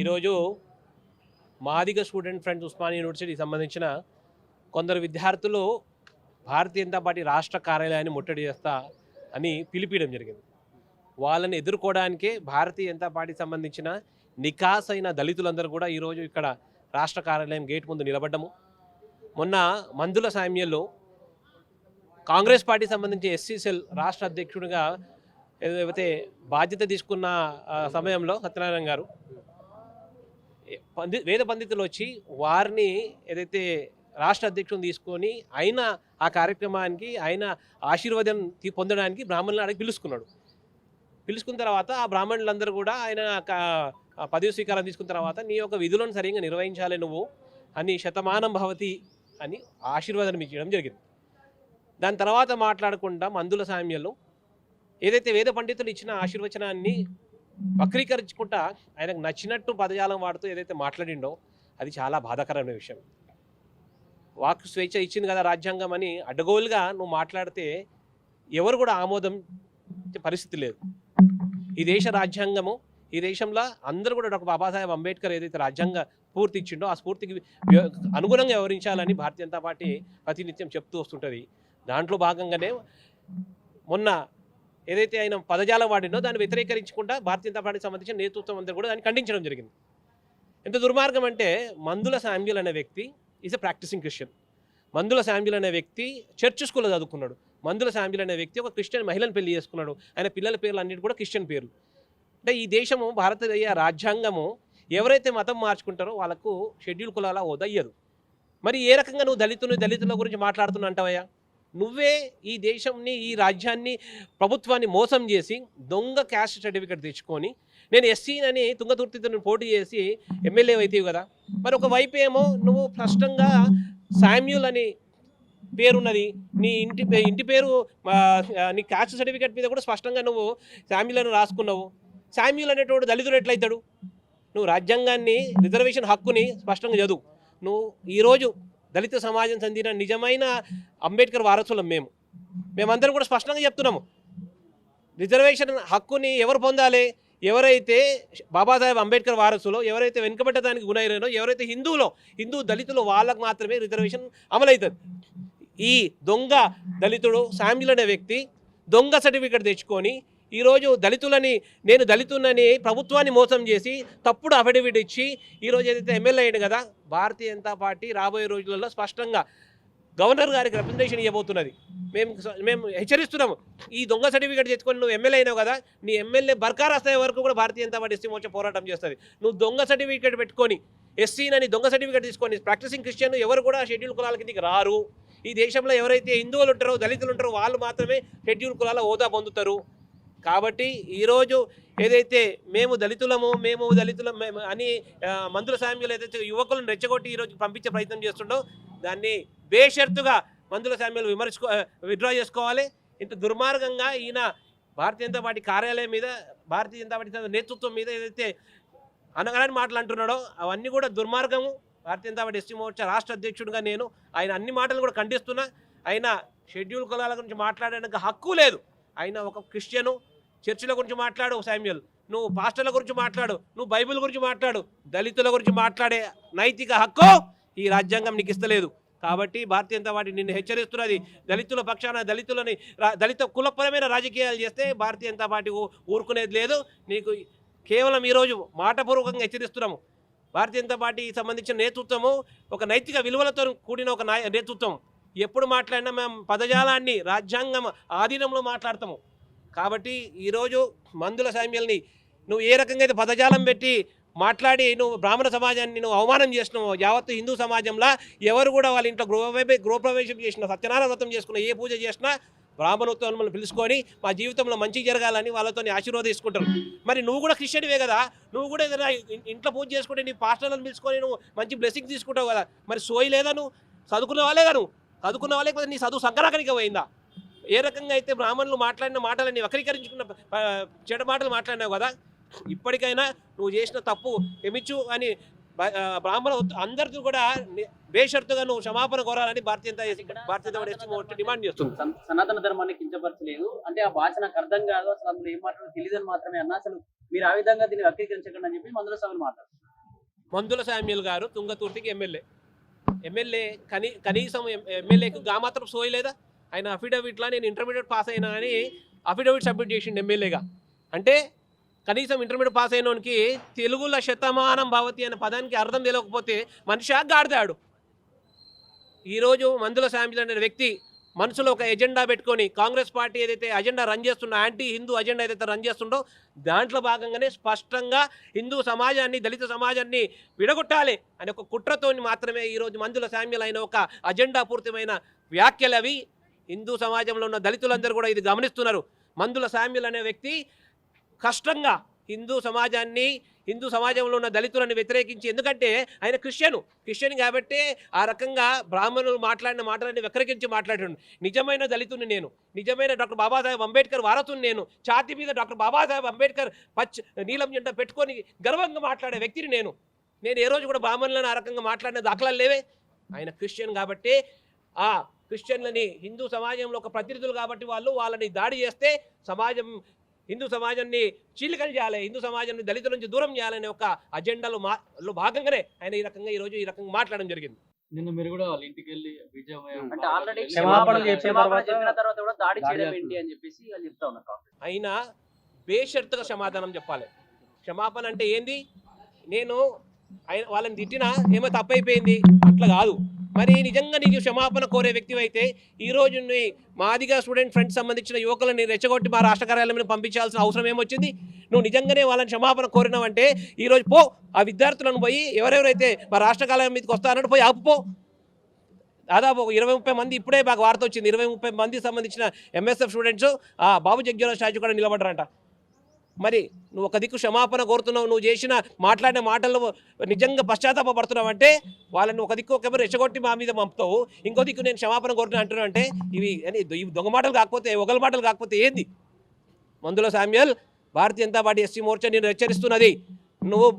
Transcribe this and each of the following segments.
ఈరోజు Madiga student friends Osmania యూనివర్సిటీకి సంబంధించిన కొందరు విద్యార్థులు భారతీయ జనతా పార్టీ రాష్ట్ర కార్యాలయాన్ని ముట్టడి చేస్తా అని పిలిపియడం జరిగింది. వాళ్ళని ఎదుర్కోవడానికే భారతీయ జనతా పార్టీకి సంబంధించిన నికాసైన దళితులందరూ కూడా ఈరోజు ఇక్కడ రాష్ట్ర కార్యాలయం గేట్ ముందు నిలబడ్డము. మొన్న మందుల సామ్యంలో కాంగ్రెస్ పార్టీకి సంబంధించి ఎస్సీ సెల్ రాష్ట్ర అధ్యక్షుడిగా ఏదైతే బాధ్యత తీసుకున్న సమయంలో సత్యనారాయణ గారు వేద పండితులు వచ్చి వారిని ఏదైతే రాష్ట్ర అధ్యక్షుని తీసుకొని ఆయన ఆ కార్యక్రమానికి ఆయన ఆశీర్వాదం పొందడానికి బ్రాహ్మణులను అడిగి పిలుచుకున్న తర్వాత ఆ బ్రాహ్మణులందరూ కూడా ఆయన పదవి స్వీకారం తీసుకున్న తర్వాత నీ యొక్క విధులను సరిగ్గా నిర్వహించాలి నువ్వు అని శతమానం భవతి అని ఆశీర్వాదం ఇచ్చడం జరిగింది. దాని తర్వాత మాట్లాడకుండా మందుల సామ్యంలో ఏదైతే వేద పండితులు ఇచ్చిన ఆశీర్వచనాన్ని వక్రీకరించుకుంటా ఆయనకు నచ్చినట్టు పదజాలం వాడుతూ ఏదైతే మాట్లాడిండో అది చాలా బాధాకరమైన విషయం. వాక్ స్వేచ్ఛ ఇచ్చింది కదా రాజ్యాంగం అని అడ్డగోలుగా నువ్వు మాట్లాడితే ఎవరు కూడా ఆమోదం పరిస్థితి లేదు. ఈ దేశ రాజ్యాంగము, ఈ దేశంలో అందరూ కూడా డాక్టర్ బాబాసాహెబ్ అంబేద్కర్ ఏదైతే రాజ్యాంగ స్ఫూర్తి ఇచ్చిండో ఆ స్ఫూర్తికి అనుగుణంగా వ్యవహరించాలని భారతీయ జనతా పార్టీ ప్రతినిత్యం చెప్తూ వస్తుంటుంది. దాంట్లో భాగంగానే మొన్న ఏదైతే ఆయన పదజాలం వాడిండో దాన్ని వ్యతిరేకరించకుండా భారతీయ జనతా పార్టీకి సంబంధించిన నేతృత్వం అందరూ కూడా దాన్ని ఖండించడం జరిగింది. ఎంత దుర్మార్గం అంటే మందుల శామ్యూల్ అనే వ్యక్తి ఈజ్ ఎ ప్రాక్టీసింగ్ క్రిస్టియన్. మందుల శామ్యూల్ అనే వ్యక్తి చర్చ్ స్కూల్లో చదువుకున్నాడు. మందుల శామ్యూల్ అనే వ్యక్తి ఒక క్రిస్టియన్ మహిళను పెళ్లి చేసుకున్నాడు. ఆయన పిల్లల పేర్లు అన్నిటి కూడా క్రిస్టియన్ పేర్లు. అంటే ఈ దేశము భారతీయ రాజ్యాంగము ఎవరైతే మతం మార్చుకుంటారో వాళ్ళకు షెడ్యూల్ కులాల ఉదయ్యదు. మరి ఏ రకంగా నువ్వు దళితుల గురించి మాట్లాడుతున్నా అంటావయ్యా? నువ్వే ఈ దేశంని, ఈ రాజ్యాన్ని, ప్రభుత్వాన్ని మోసం చేసి దొంగ క్యాస్ట్ సర్టిఫికేట్ తెచ్చుకొని నేను ఎస్సీనని తుంగతుర్తితో పోటీ చేసి ఎమ్మెల్యే అవుతావు కదా. మరి ఒకవైపు ఏమో నువ్వు స్పష్టంగా శామ్యూల్ అని పేరున్నది, నీ ఇంటి పేరు నీ క్యాస్ట్ సర్టిఫికేట్ మీద కూడా స్పష్టంగా నువ్వు శామ్యూల్ అని రాసుకున్నావు. శామ్యూల్ అనేటోడు దళితుడు ఎట్లయితాడు? నువ్వు రాజ్యాంగాన్ని, రిజర్వేషన్ హక్కుని స్పష్టంగా చదువు. నువ్వు ఈరోజు దళిత సమాజం చెందిన నిజమైన అంబేద్కర్ వారసులం మేమందరం కూడా స్పష్టంగా చెప్తున్నాము. రిజర్వేషన్ హక్కుని ఎవరు పొందాలి? ఎవరైతే బాబాసాహెబ్ అంబేద్కర్ వారసులో, ఎవరైతే వెనుకబడ్డదానికి గురైనో, ఎవరైతే హిందూ దళితులు వాళ్ళకు మాత్రమే రిజర్వేషన్ అమలవుతుంది. ఈ దొంగ దళితుడు శామ్యూల్ అనే వ్యక్తి దొంగ సర్టిఫికేట్ తెచ్చుకొని ఈరోజు నేను దళితున్నని ప్రభుత్వాన్ని మోసం చేసి తప్పుడు అఫిడవిట్ ఇచ్చి ఈరోజు ఏదైతే ఎమ్మెల్యే అయ్యాడు కదా. భారతీయ జనతా పార్టీ రాబోయే రోజులలో స్పష్టంగా గవర్నర్ గారికి రిప్రజెంటేషన్ ఇవ్వబోతున్నది. మేము హెచ్చరిస్తున్నాము. ఈ దొంగ సర్టిఫికేట్ తెచ్చుకొని నువ్వు ఎమ్మెల్యే అయినావు కదా, నీ ఎమ్మెల్యే బర్ఖారు అయ్యే వరకు కూడా భారతీయ జనతా పార్టీ ఎస్సీ మోర్చా పోరాటం చేస్తుంది. నువ్వు దొంగ సర్టిఫికేట్ పెట్టుకొని ఎస్సీనని దొంగ సర్టిఫికేట్ తీసుకొని ప్రాక్టీసింగ్ క్రిస్టియన్ ఎవరు కూడా షెడ్యూల్ కులాల కిందకి రారు. ఈ దేశంలో ఎవరైతే హిందువులు ఉంటారో, దళితులు ఉంటారో వాళ్ళు మాత్రమే షెడ్యూల్ కులాల హోదా పొందుతారు. కాబట్టి ఈరోజు ఏదైతే మేము దళితులం అని మందుల సామ్యూల్ ఏదైతే యువకులను రెచ్చగొట్టి ఈరోజు పంపించే ప్రయత్నం చేస్తుండో దాన్ని బేషరతుగా మందుల సామ్యూల్ విత్డ్రా చేసుకోవాలి. ఇంత దుర్మార్గంగా ఈయన భారతీయ జనతా పార్టీ కార్యాలయం మీద, భారతీయ జనతా పార్టీ నేతృత్వం మీద ఏదైతే అనగానే మాటలు అంటున్నాడో అవన్నీ కూడా దుర్మార్గము. భారతీయ జనతా పార్టీ ఎస్సీ మోర్చా రాష్ట్ర అధ్యక్షుడిగా నేను ఆయన అన్ని మాటలు కూడా ఖండిస్తున్నా. ఆయన షెడ్యూల్ కులాల గురించి మాట్లాడడానికి హక్కు లేదు. ఆయన ఒక క్రిస్టియను, చర్చిల గురించి మాట్లాడు శామ్యూల్, నువ్వు పాస్టర్ల గురించి మాట్లాడు, నువ్వు బైబిల్ గురించి మాట్లాడు, దళితుల గురించి మాట్లాడే నైతిక హక్కు ఈ రాజ్యాంగం నీకు ఇస్తలేదు. కాబట్టి భారతీయ జనతా పార్టీ నిన్ను హెచ్చరిస్తున్నది. దళితుల పక్షాన దళిత కులపరమైన రాజకీయాలు చేస్తే భారతీయ జనతా పార్టీ ఊరుకునేది లేదు. నీకు కేవలం ఈరోజు మాటపూర్వకంగా హెచ్చరిస్తున్నాము. భారతీయ జనతా పార్టీకి సంబంధించిన నేతృత్వము ఒక నైతిక విలువలతో కూడిన ఒక నేతృత్వం. ఎప్పుడు మాట్లాడినా మేము పదజాలాన్ని రాజ్యాంగం ఆధీనంలో మాట్లాడతాము. కాబట్టి ఈరోజు మందుల శామ్యూల్ని నువ్వు ఏ రకంగా అయితే పదజాలం పెట్టి మాట్లాడి నువ్వు బ్రాహ్మణ సమాజాన్ని నువ్వు అవమానం చేసినావు, యావత్తు హిందూ సమాజంలో ఎవరు కూడా వాళ్ళ ఇంట్లో గృహప్రవేశం చేసిన, సత్యనారాయణ వ్రతం చేసుకున్న, ఏ పూజ చేసినా బ్రాహ్మణోత్సవాలను పిలుచుకొని మా జీవితంలో మంచి జరగాలని వాళ్ళతో ఆశీర్వాదించుకుంటారు. మరి నువ్వు కూడా క్రిస్టియన్వే కదా, నువ్వు కూడా ఏదైనా ఇంట్లో పూజ చేసుకుంటే నీ పాస్టర్లను పిలుచుకొని నువ్వు మంచి బ్లెస్సింగ్ తీసుకుంటావు కదా. మరి సోయి లేదా? నువ్వు చదువుకున్న వాళ్ళేగా, నువ్వు చదువుకున్న వాళ్ళే కదా, నీ చదువు సంకరాకనికి పోయిందా? ఏ రకంగా అయితే బ్రాహ్మణులు మాట్లాడిన మాటలని వక్రీకరించుకున్న చెడు మాటలు మాట్లాడినావు కదా. ఇప్పటికైనా నువ్వు చేసిన తప్పు క్షమించు అని బ్రాహ్మణ అందరికీ కూడా బేషరతుగా నువ్వు క్షమాపణ కోరాలని భారతీయ డిమాండ్ చేస్తుంది. సనాతన ధర్మాన్ని కించపరచలేదు అంటే ఆ భాష నాకు అర్థం కాదు, అసలు అందులో ఏం మాట్లాడో తెలియదని మాత్రమే అన్నా. అసలు మీరు ఆ విధంగా దీన్ని వక్రీకరించకండి అని చెప్పి మందుల సభలు మాట్లాడుతున్నారు. మందుల శామ్యుల్ గారు తుంగతుర్తికి ఎమ్మెల్యే కనీసం ఎమ్మెల్యేకు మాత్రం సోయలేదా? ఆయన అఫిడవిట్లో నేను ఇంటర్మీడియట్ పాస్ అయినా అని అఫిడవిట్ సబ్మిట్ చేసిండు ఎమ్మెల్యేగా. అంటే కనీసం ఇంటర్మీడియట్ పాస్ అయినోనికి తెలుగులో శతమానం భవతి అనే పదానికి అర్థం తెలియకపోతే మనిషి గాడిదాడు. ఈరోజు మందుల శామ్యుల్ అనే వ్యక్తి మనసులో ఒక ఎజెండా పెట్టుకొని కాంగ్రెస్ పార్టీ ఏదైతే అజెండా రన్ చేస్తుందో, యాంటీ హిందూ అజెండా ఏదైతే రన్ చేస్తుందో దాంట్లో భాగంగానే స్పష్టంగా హిందూ సమాజాన్ని, దళిత సమాజాన్ని విడగొట్టాలి అనే ఒక కుట్రతోని మాత్రమే ఈరోజు మందుల శామ్యుల్ అయిన ఒక అజెండా పూర్తిమైన వ్యాఖ్యలు అవి. హిందూ సమాజంలో ఉన్న దళితులందరూ కూడా ఇది గమనిస్తున్నారు. మందుల శామ్యుల్ అనే వ్యక్తి కష్టంగా హిందూ సమాజంలో ఉన్న దళితులను వ్యతిరేకించి, ఎందుకంటే ఆయన క్రిస్టియన్ కాబట్టి ఆ రకంగా బ్రాహ్మణులు మాట్లాడిన మాటలని వ్యతిరేకించి మాట్లాడాడు. నిజమైన దళితుని నేను, నిజమైన డాక్టర్ బాబాసాహెబ్ అంబేద్కర్ వారసుని నేను, ఛాతీ మీద డాక్టర్ బాబాసాహెబ్ అంబేద్కర్ నీలం జెండా పెట్టుకొని గర్వంగా మాట్లాడే వ్యక్తిని నేను ఏ రోజు కూడా బ్రాహ్మణులను ఆ రకంగా మాట్లాడిన దాఖలాలు లేవే. ఆయన క్రిస్టియన్ కాబట్టి ఆ క్రిస్టియన్లని హిందూ సమాజంలో ఒక ప్రతినిధులు కాబట్టి వాళ్ళని దాడి చేస్తే హిందూ సమాజాన్ని చీలికలు చేయాలి, హిందూ సమాజాన్ని దళితుల నుంచి దూరం చేయాలనే ఒక అజెండాలో భాగంగానే ఆయన ఈరోజు ఈ రకంగా మాట్లాడడం జరిగింది. నిన్న మీరు కూడా వాళ్ళ ఇంటికి వెళ్ళి విజయం అంటే ఆల్రెడీ క్షమాపణ చెప్పిన తర్వాత కూడా దాడి చేయడం ఏంటి అని చెప్పేసి వాళ్ళు చెప్తా ఉన్నారు. అయినా బేషరతుగా సమాధానం చెప్పాలి. క్షమాపణ అంటే ఏంది? నేను వాళ్ళని తిట్టినా ఏమో తప్పైపోయింది అట్లా కాదు. మరి నిజంగా నీకు క్షమాపణ కోరే వ్యక్తి అయితే ఈరోజు మాదిగా స్టూడెంట్ ఫ్రెండ్స్ సంబంధించిన యువకులని రెచ్చగొట్టి మా రాష్ట్ర కార్యాలయం పంపించాల్సిన అవసరం ఏమొచ్చింది? నువ్వు నిజంగానే వాళ్ళని క్షమాపణ కోరినావంటే ఈరోజు పో, ఆ విద్యార్థులను పోయి ఎవరెవరైతే మా రాష్ట్ర కార్యాలయం మీదకి వస్తారని పోయి ఆపుపో. దాదాపు 20-30 మంది ఇప్పుడే మాకు వార్త వచ్చింది, 20-30 మందికి సంబంధించిన ఎంఎస్ఎఫ్ స్టూడెంట్స్ ఆ బాబు జగ్జీవన్ స్టాచ్యూ కూడా నిలబడ్డారంట. మరి నువ్వు ఒక దిక్కు క్షమాపణ కోరుతున్నావు, నువ్వు మాట్లాడిన మాటల్లో నిజంగా పశ్చాత్తాపడుతున్నావు అంటే వాళ్ళని ఒక దిక్కు ఒకరు రెచ్చగొట్టి మా మీద పంపుతావు, ఇంకో దిక్కు నేను క్షమాపణ కోరుతున్నా అంటున్నావు అంటే ఇవి దొంగ మాటలు కాకపోతే, ఒగల మాటలు కాకపోతే ఏంది? మందుల శామ్యుల్ భారతీయ జనతా పార్టీ ఎస్సీ మోర్చా నేను హెచ్చరిస్తున్నది. నువ్వు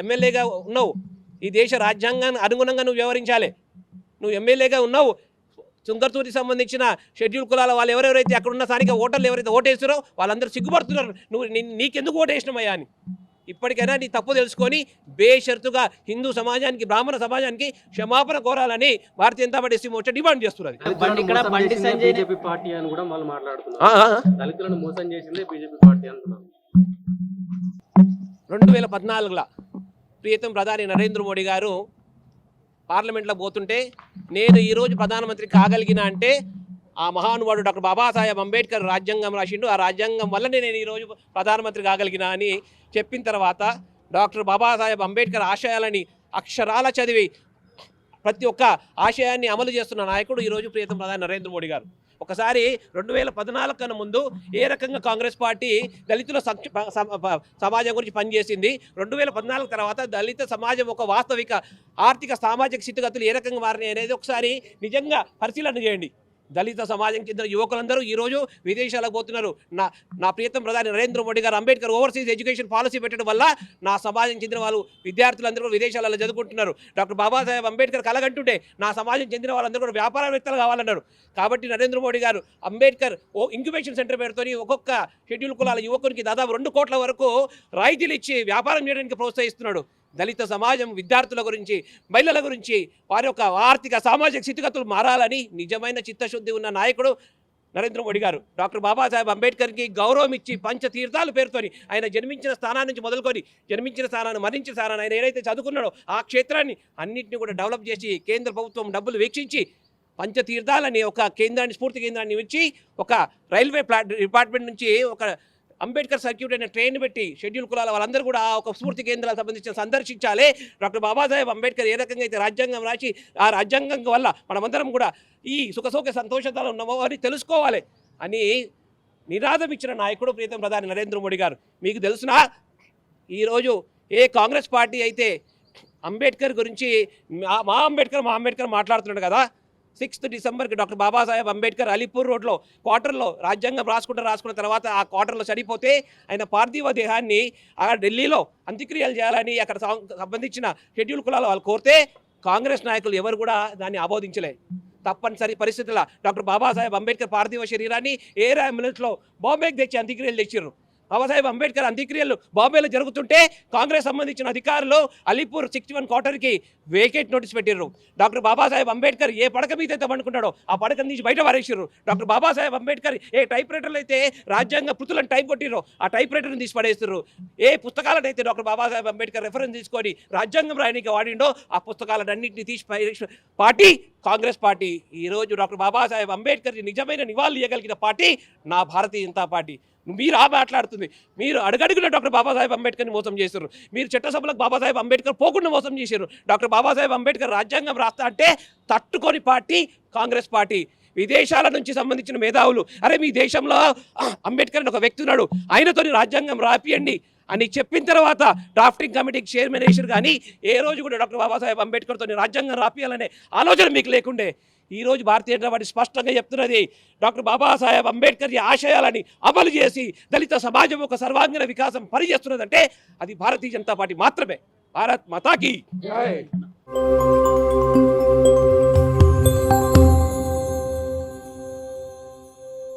ఎమ్మెల్యేగా ఉన్నావు, ఈ దేశ రాజ్యాంగానికి అనుగుణంగా నువ్వు వ్యవహరించాలి. నువ్వు ఎమ్మెల్యేగా ఉన్నావు, తుంగతుర్తికి సంబంధించిన షెడ్యూల్ కులాల వాళ్ళు ఎవరెవరైతే అక్కడ ఉన్న స్థానిక ఓటర్లు ఎవరైతే ఓటేస్తారో వాళ్ళందరూ సిగ్గుపడుతున్నారు. నీకెందుకు ఓటేసినామయ్యా అని. ఇప్పటికైనా నీ తప్పు తెలుసుకొని బేషరతుగా హిందూ సమాజానికి, బ్రాహ్మణ సమాజానికి క్షమాపణ కోరాలని Bharatiya Janata party SC Morcha demand చేస్తున్నది. బీజేపీ పార్టీ అని కూడా వాళ్ళు మాట్లాడుతున్నారు. దళితులను మోసం చేసిందే బీజేపీ పార్టీ అంటున్నారు. 2014లో ప్రియతమ ప్రధాని నరేంద్ర మోడీ గారు పార్లమెంట్లో పోతుంటే నేను ఈరోజు ప్రధానమంత్రి కాగలిగిన అంటే ఆ మహానుభావుడు డాక్టర్ బాబాసాహెబ్ అంబేద్కర్ రాజ్యాంగం రాసిండు, ఆ రాజ్యాంగం వల్లనే నేను ఈరోజు ప్రధానమంత్రి కాగలిగిన అని చెప్పిన తర్వాత డాక్టర్ బాబాసాహెబ్ అంబేద్కర్ ఆశయాలని అక్షరాల చదివి ప్రతి ఒక్క ఆశయాన్ని అమలు చేస్తున్న నాయకుడు ఈరోజు ప్రియతమ ప్రధాని నరేంద్ర మోడీ గారు. ఒకసారి 2014 కన్నా ముందు ఏ రకంగా కాంగ్రెస్ పార్టీ దళితుల సమాజం గురించి పనిచేసింది, 2014 తర్వాత దళిత సమాజం ఒక వాస్తవిక ఆర్థిక సామాజిక స్థితిగతులు ఏ రకంగా మారినాయి అనేది ఒకసారి నిజంగా పరిశీలన చేయండి. దళిత సమాజం చెందిన యువకులందరూ ఈరోజు విదేశాలకు పోతున్నారు. నా ప్రియతమ ప్రధాని నరేంద్ర మోడీ గారు అంబేద్కర్ ఓవర్సీస్ ఎడ్యుకేషన్ పాలసీ పెట్టడం వల్ల నా సమాజం చెందిన వాళ్ళు విద్యార్థులందరూ విదేశాలలో చదువుకుంటున్నారు. డాక్టర్ బాబాసాహెబ్ అంబేద్కర్ కలగంటుంటే నా సమాజం చెందిన వాళ్ళందరూ కూడా వ్యాపారవేత్తలు కావాలన్నారు. కాబట్టి నరేంద్ర మోడీ గారు అంబేద్కర్ ఇంక్యుబేషన్ సెంటర్ పేరుతోని ఒక్కొక్క షెడ్యూల్ కులాల యువకునికి దాదాపు 2 కోట్ల వరకు రాయితీలు ఇచ్చి వ్యాపారం చేయడానికి ప్రోత్సహిస్తున్నాడు. దళిత సమాజం, విద్యార్థుల గురించి, మహిళల గురించి, వారి యొక్క ఆర్థిక సామాజిక స్థితిగతులు మారాలని నిజమైన చిత్తశుద్ధి ఉన్న నాయకుడు నరేంద్ర మోడీ గారు. డాక్టర్ బాబాసాహెబ్ అంబేద్కర్కి గౌరవం ఇచ్చి పంచతీర్థాల పేరుతోని ఆయన జన్మించిన స్థానాన్ని నుంచి మొదలుకొని జన్మించిన స్థానాన్ని, మరణించిన స్థానాన్ని, ఆయన ఏదైతే చదువుకున్నాడో ఆ క్షేత్రాన్ని అన్నింటినీ కూడా డెవలప్ చేసి కేంద్ర ప్రభుత్వం డబ్బులు వెచ్చించి పంచతీర్థాలని ఒక కేంద్రాన్ని, స్ఫూర్తి కేంద్రాన్ని ఇచ్చి ఒక రైల్వే డిపార్ట్మెంట్ నుంచి ఒక అంబేద్కర్ సర్క్యూట్ అనే ట్రైన్ పెట్టి షెడ్యూల్ కులాల వాళ్ళందరూ కూడా ఒక స్ఫూర్తి కేంద్రాలకు సంబంధించిన సందర్శించాలి. డాక్టర్ బాబాసాహెబ్ అంబేద్కర్ ఏ రకంగా అయితే రాజ్యాంగం రాసి ఆ రాజ్యాంగం వల్ల మనమందరం కూడా ఈ సుఖసౌఖ్య సంతోషాలు ఉన్నామో అని తెలుసుకోవాలి అని నినాదం ఇచ్చిన నాయకుడు ప్రియతమ ప్రధాని నరేంద్ర మోడీ గారు. మీకు తెలుసునా, ఈరోజు ఏ కాంగ్రెస్ పార్టీ అయితే అంబేద్కర్ గురించి మా అంబేద్కర్ మాట్లాడుతున్నాడు కదా, 6th డిసెంబర్కి డాక్టర్ బాబాసాహెబ్ అంబేద్కర్ అలీపూర్ రోడ్లో క్వార్టర్లో రాజ్యాంగం రాసుకున్న తర్వాత ఆ క్వార్టర్లో చనిపోతే ఆయన పార్థివ దేహాన్ని ఢిల్లీలో అంత్యక్రియలు చేయాలని అక్కడ సంబంధించిన షెడ్యూల్ కులాల వాళ్ళు కోరితే కాంగ్రెస్ నాయకులు ఎవరు కూడా దాన్ని ఆమోదించలే. తప్పనిసరి పరిస్థితుల్లో డాక్టర్ బాబాసాహెబ్ అంబేద్కర్ పార్థివ శరీరాన్ని ఎయిర్ అంబులెన్స్లో బాంబేకి తెచ్చి అంత్యక్రియలు తెచ్చారు. బాబాసాహెబ్ అంబేద్కర్ అంత్యక్రియలు బాంబేలో జరుగుతుంటే కాంగ్రెస్ సంబంధించిన అధికారులు అలీపూర్ 61 క్వార్టర్కి వేకేట్ నోటీస్ పెట్టిర్రు. డాక్టర్ బాబాసాహెబ్ అంబేద్కర్ ఏ పడక మీద అయితే పండుకుంటాడో ఆ పడకను తీసి బయట పారేసిర్రు. డాక్టర్ బాబాసాహెబ్ అంబేద్కర్ ఏ టైప్ రైటర్లు అయితే రాజ్యాంగ కృతులను టైప్ కొట్టిర్రో ఆ టైప్ రైటర్ని తీసి పడేస్తుర్రు. ఏ పుస్తకాలను అయితే డాక్టర్ బాబాసాహెబ్ అంబేద్కర్ రెఫరెన్స్ తీసుకొని రాజ్యాంగం రాయడానికి వాడిండో ఆ పుస్తకాలన్నింటినీ తీసి పార్టీ కాంగ్రెస్ పార్టీ. ఈరోజు డాక్టర్ బాబాసాహెబ్ అంబేద్కర్కి నిజమైన నివాళులు ఇవ్వగలిగిన పార్టీ నా భారతీయ జనతా పార్టీ. మీరు మాట్లాడుతుంది, మీరు అడుగడుగున డాక్టర్ బాబాసాహెబ్ అంబేద్కర్ని మోసం చేశారు. మీరు చట్టసభలకు బాబాసాహెబ్ అంబేద్కర్ పోకుండా మోసం చేశారు. డాక్టర్ బాబాసాహెబ్ అంబేద్కర్ రాజ్యాంగం రాస్తా అంటే తట్టుకొని పార్టీ కాంగ్రెస్ పార్టీ. విదేశాల నుంచి సంబంధించిన మేధావులు అరే మీ దేశంలో అంబేద్కర్ అని ఒక వ్యక్తి ఉన్నాడు, ఆయనతో రాజ్యాంగం రాపియండి అని చెప్పిన తర్వాత డ్రాఫ్టింగ్ కమిటీకి చైర్మన్ వేసారు. కానీ ఏ రోజు కూడా డాక్టర్ బాబాసాహెబ్ అంబేద్కర్తో రాజ్యాంగం రాపియాలనే ఆలోచన మీకు లేకుండే. ఈరోజు భారతీయ జనతా పార్టీ స్పష్టంగా చెప్తున్నది, డాక్టర్ బాబాసాహెబ్ అంబేద్కర్ ఆశయాలని అమలు చేసి దళిత సమాజం ఒక సర్వాంగీణ వికాసం పనిచేస్తున్నదంటే అది భారతీయ జనతా పార్టీ మాత్రమే. భారత్ మాతాకి జై.